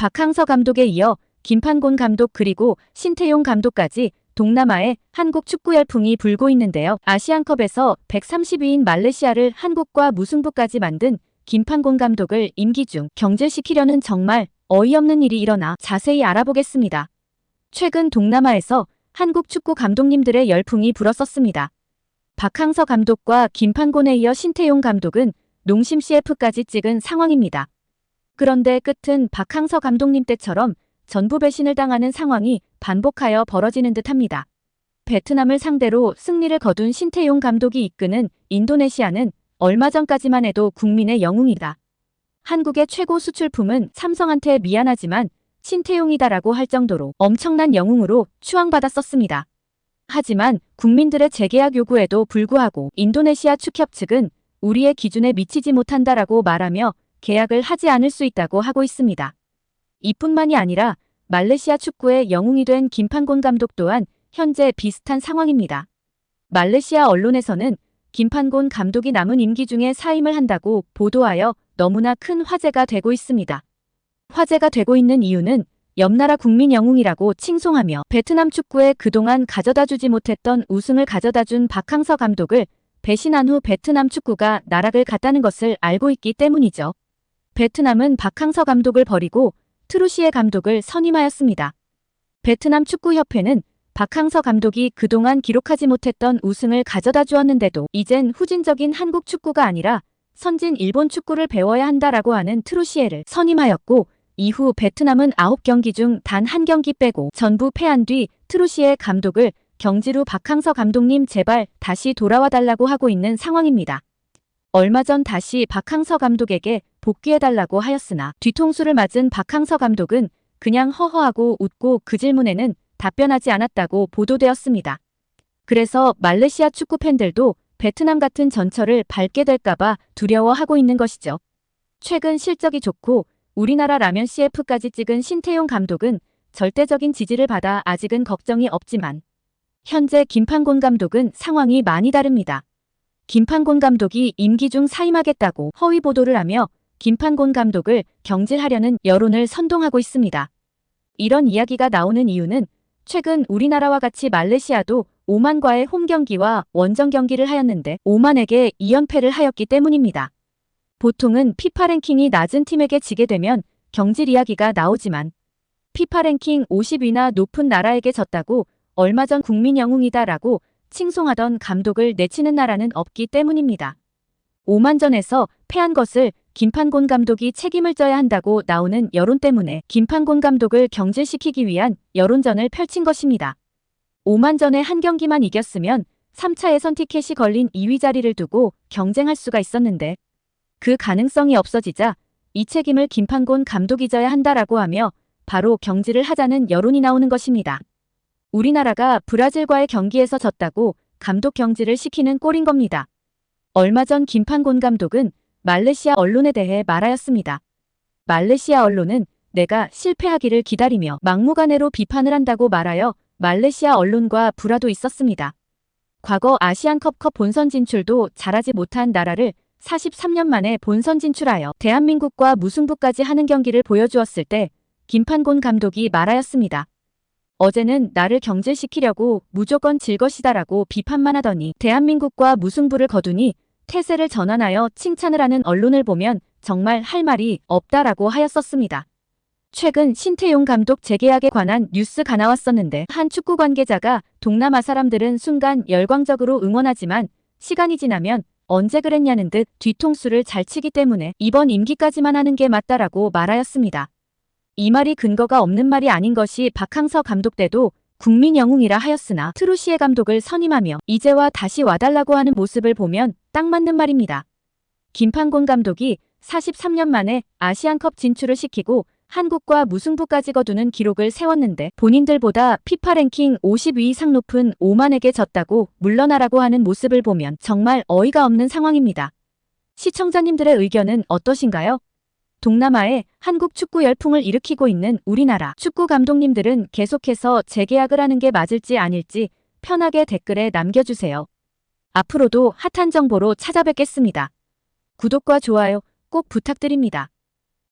박항서 감독에 이어 김판곤 감독 그리고 신태용 감독까지 동남아에 한국 축구 열풍이 불고 있는데요. 아시안컵에서 130위인 말레이시아를 한국과 무승부까지 만든 김판곤 감독을 임기 중 경질시키려는 정말 어이없는 일이 일어나 자세히 알아보겠습니다. 최근 동남아에서 한국 축구 감독님들의 열풍이 불었었습니다. 박항서 감독과 김판곤에 이어 신태용 감독은 농심 CF까지 찍은 상황입니다. 그런데 끝은 박항서 감독님 때처럼 전부 배신을 당하는 상황이 반복하여 벌어지는 듯합니다. 베트남을 상대로 승리를 거둔 신태용 감독이 이끄는 인도네시아는 얼마 전까지만 해도 국민의 영웅이다. 한국의 최고 수출품은 삼성한테 미안하지만 신태용이다라고 할 정도로 엄청난 영웅으로 추앙받았었습니다. 하지만 국민들의 재계약 요구에도 불구하고 인도네시아 축협 측은 우리의 기준에 미치지 못한다라고 말하며 계약을 하지 않을 수 있다고 하고 있습니다. 이뿐만이 아니라 말레이시아 축구의 영웅이 된 김판곤 감독 또한 현재 비슷한 상황입니다. 말레이시아 언론에서는 김판곤 감독이 남은 임기 중에 사임을 한다고 보도하여 너무나 큰 화제가 되고 있습니다. 화제가 되고 있는 이유는 옆나라 국민 영웅이라고 칭송하며 베트남 축구에 그동안 가져다주지 못했던 우승을 가져다준 박항서 감독을 배신한 후 베트남 축구가 나락을 갔다는 것을 알고 있기 때문이죠. 베트남은 박항서 감독을 버리고 트루시에 감독을 선임하였습니다. 베트남 축구협회는 박항서 감독이 그동안 기록하지 못했던 우승을 가져다 주었는데도 이젠 후진적인 한국 축구가 아니라 선진 일본 축구를 배워야 한다라고 하는 트루시에를 선임하였고 이후 베트남은 9경기 중 단 1경기 빼고 전부 패한 뒤 트루시에 감독을 경질 후 박항서 감독님 제발 다시 돌아와 달라고 하고 있는 상황입니다. 얼마 전 다시 박항서 감독에게 복귀해달라고 하였으나 뒤통수를 맞은 박항서 감독은 그냥 허허하고 웃고 그 질문에는 답변하지 않았다고 보도되었습니다. 그래서 말레이시아 축구 팬들도 베트남 같은 전철을 밟게 될까봐 두려워하고 있는 것이죠. 최근 실적이 좋고 우리나라 라면 CF까지 찍은 신태용 감독은 절대적인 지지를 받아 아직은 걱정이 없지만 현재 김판곤 감독은 상황이 많이 다릅니다. 김판곤 감독이 임기 중 사임하겠다고 허위 보도를 하며 김판곤 감독을 경질하려는 여론을 선동하고 있습니다. 이런 이야기가 나오는 이유는 최근 우리나라와 같이 말레이시아도 오만과의 홈경기와 원정 경기를 하였는데 오만에게 2연패를 하였기 때문입니다. 보통은 피파 랭킹이 낮은 팀에게 지게 되면 경질 이야기가 나오지만 피파 랭킹 50위나 높은 나라에게 졌다고 얼마 전 국민 영웅이다라고 칭송하던 감독을 내치는 나라는 없기 때문입니다. 오만전에서 패한 것을 김판곤 감독이 책임을 져야 한다고 나오는 여론 때문에 김판곤 감독을 경질시키기 위한 여론전을 펼친 것입니다. 오만전에 한 경기만 이겼으면 3차 예선 티켓이 걸린 2위 자리를 두고 경쟁할 수가 있었는데 그 가능성이 없어지자 이 책임을 김판곤 감독이 져야 한다라고 하며 바로 경질을 하자는 여론이 나오는 것입니다. 우리나라가 브라질과의 경기에서 졌다고 감독 경질을 시키는 꼴인 겁니다. 얼마 전 김판곤 감독은 말레이시아 언론에 대해 말하였습니다. 말레이시아 언론은 내가 실패하기를 기다리며 막무가내로 비판을 한다고 말하여 말레이시아 언론과 불화도 있었습니다. 과거 아시안컵 본선 진출도 잘하지 못한 나라를 43년 만에 본선 진출하여 대한민국과 무승부까지 하는 경기를 보여주었을 때 김판곤 감독이 말하였습니다. 어제는 나를 경질시키려고 무조건 질 것이다라고 비판만 하더니 대한민국과 무승부를 거두니 태세를 전환하여 칭찬을 하는 언론을 보면 정말 할 말이 없다라고 하였었습니다. 최근 신태용 감독 재계약에 관한 뉴스가 나왔었는데 한 축구 관계자가 동남아 사람들은 순간 열광적으로 응원하지만 시간이 지나면 언제 그랬냐는 듯 뒤통수를 잘 치기 때문에 이번 임기까지만 하는 게 맞다라고 말하였습니다. 이 말이 근거가 없는 말이 아닌 것이 박항서 감독 때도 국민 영웅이라 하였으나 트루시에 감독을 선임하며 이제와 다시 와달라고 하는 모습을 보면 딱 맞는 말입니다. 김판곤 감독이 43년 만에 아시안컵 진출을 시키고 한국과 무승부까지 거두는 기록을 세웠는데 본인들보다 피파 랭킹 50위 이상 높은 오만에게 졌다고 물러나라고 하는 모습을 보면 정말 어이가 없는 상황입니다. 시청자님들의 의견은 어떠신가요? 동남아에 한국 축구 열풍을 일으키고 있는 우리나라 축구 감독님들은 계속해서 재계약을 하는 게 맞을지 아닐지 편하게 댓글에 남겨주세요. 앞으로도 핫한 정보로 찾아뵙겠습니다. 구독과 좋아요 꼭 부탁드립니다.